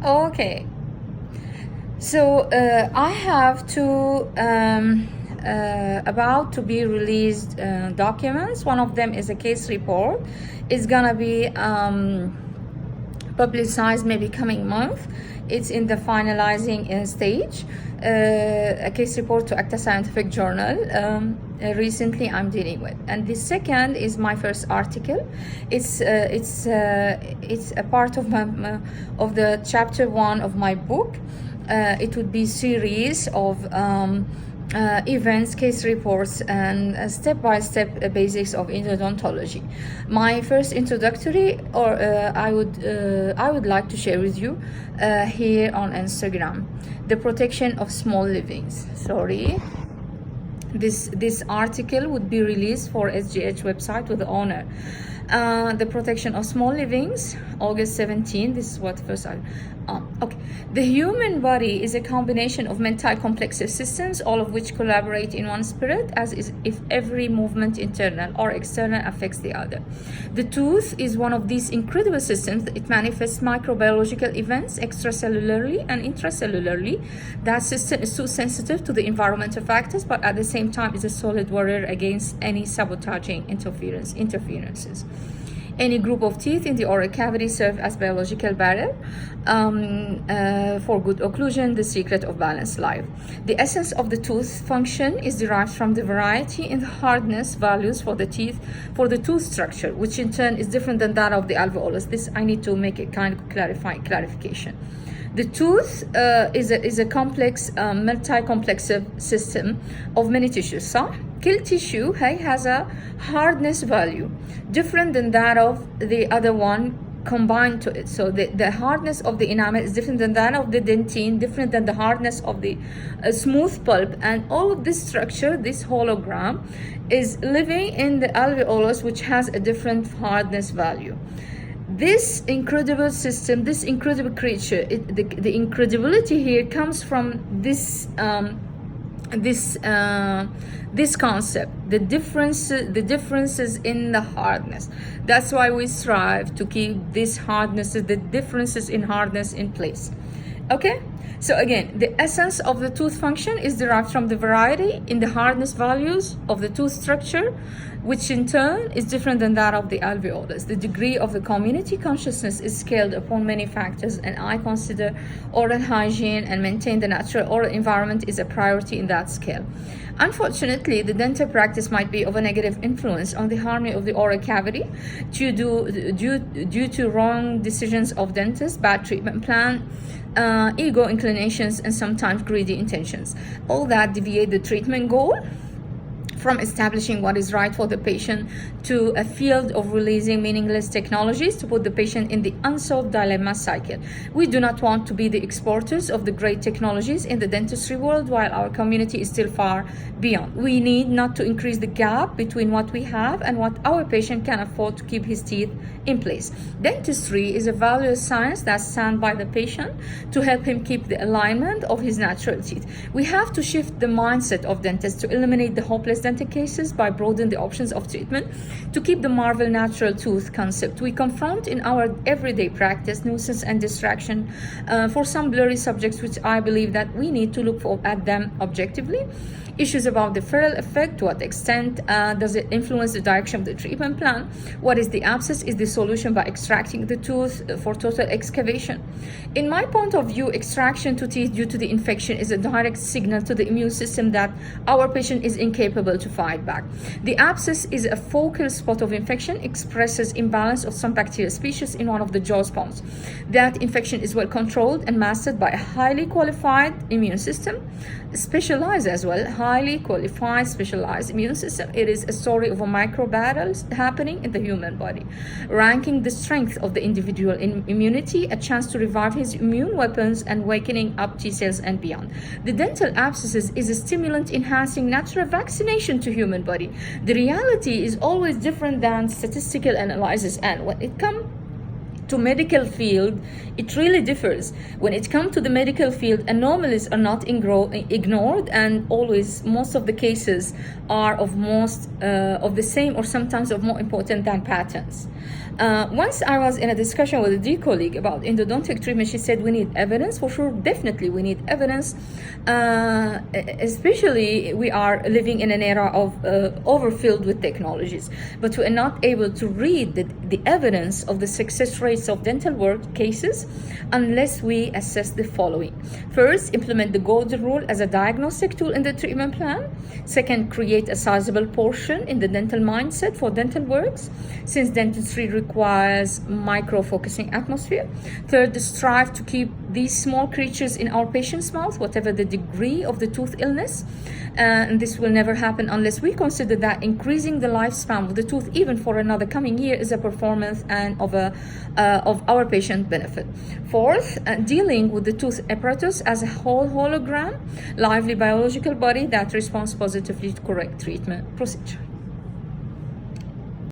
Okay. So I have two about to be released documents. One of them is a case report. It's gonna be publicized maybe coming month. It's in the finalizing stage. A case report to ACTA Scientific Journal. Recently I'm dealing with, and the second is my first article. It's a part of of the chapter 1 of my book. It would be series of events, case reports, and step-by-step basics of endodontology. My first introductory, or I would like to share with you here on Instagram, the protection of small livings. Sorry. This article would be released for SGH website with the owner. The protection of small livings, August 17. This is what first I. Okay. The human body is a combination of mental complex systems, all of which collaborate in one spirit, as is if every movement, internal or external, affects the other. The tooth is one of these incredible systems. It manifests microbiological events extracellularly and intracellularly. That system is too sensitive to the environmental factors, but at the same time is a solid warrior against any sabotaging interferences. Any group of teeth in the oral cavity serve as biological barrier for good occlusion, the secret of balanced life. The essence of the tooth function is derived from the variety in the hardness values for the teeth, for the tooth structure, which in turn is different than that of the alveolus. This I need to make a kind of clarification. The tooth is a complex, multi-complex system of many tissues. So, kill tissue has a hardness value different than that of the other one combined to it. So the hardness of the enamel is different than that of the dentine, different than the hardness of the smooth pulp, and all of this structure, this hologram, is living in the alveolus, which has a different hardness value. This incredible system, this incredible creature, the incredibility here comes from this this concept, the differences in the hardness. That's why we strive to keep this hardness, the differences in hardness in place. Okay, so again, the essence of the tooth function is derived from the variety in the hardness values of the tooth structure, which in turn is different than that of the alveolus. The degree of the community consciousness is scaled upon many factors, and I consider oral hygiene and maintain the natural oral environment is a priority in that scale. Unfortunately, the dental practice might be of a negative influence on the harmony of the oral cavity due to wrong decisions of dentists, bad treatment plan, ego inclinations, and sometimes greedy intentions. All that deviate the treatment goal from establishing what is right for the patient to a field of releasing meaningless technologies to put the patient in the unsolved dilemma cycle. We do not want to be the exporters of the great technologies in the dentistry world while our community is still far beyond. We need not to increase the gap between what we have and what our patient can afford to keep his teeth in place. Dentistry is a valueless science that stands by the patient to help him keep the alignment of his natural teeth. We have to shift the mindset of dentists to eliminate the hopeless dental cases by broadening the options of treatment to keep the Marvel natural tooth concept. We confront in our everyday practice nuisance and distraction for some blurry subjects, which I believe that we need to look at them objectively. Issues about the Ferrell effect, to what extent does it influence the direction of the treatment plan? What is the abscess? Is the solution by extracting the tooth for total excavation? In my point of view, extraction to teeth due to the infection is a direct signal to the immune system that our patient is incapable to fight back. The abscess is a focal spot of infection, expresses imbalance of some bacterial species in one of the jaw bones. That infection is well controlled and mastered by a highly qualified immune system, specialized as well, highly qualified, specialized immune system. It is a story of a micro battles happening in the human body, ranking the strength of the individual in immunity, a chance to revive his immune weapons, and wakening up T cells and beyond. The dental abscesses is a stimulant enhancing natural vaccination to human body. The reality is always different than statistical analysis, and when it comes to medical field, it really differs. When it comes to the medical field, anomalies are not ignored, and always most of the cases are of the same or sometimes of more important than patterns. Once I was in a discussion with a dear colleague about endodontic treatment, she said we need evidence. For sure, definitely we need evidence, especially we are living in an era of overfilled with technologies, but we are not able to read the evidence of the success rates of dental work cases unless we assess the following. First, implement the golden rule as a diagnostic tool in the treatment plan. Second, create a sizable portion in the dental mindset for dental works, since dentistry requires micro-focusing atmosphere. Third, strive to keep these small creatures in our patient's mouth, whatever the degree of the tooth illness. And this will never happen unless we consider that increasing the lifespan of the tooth even for another coming year is a performance and of our patient benefit. Fourth, dealing with the tooth apparatus as a whole hologram, lively biological body that responds positively to correct treatment procedure.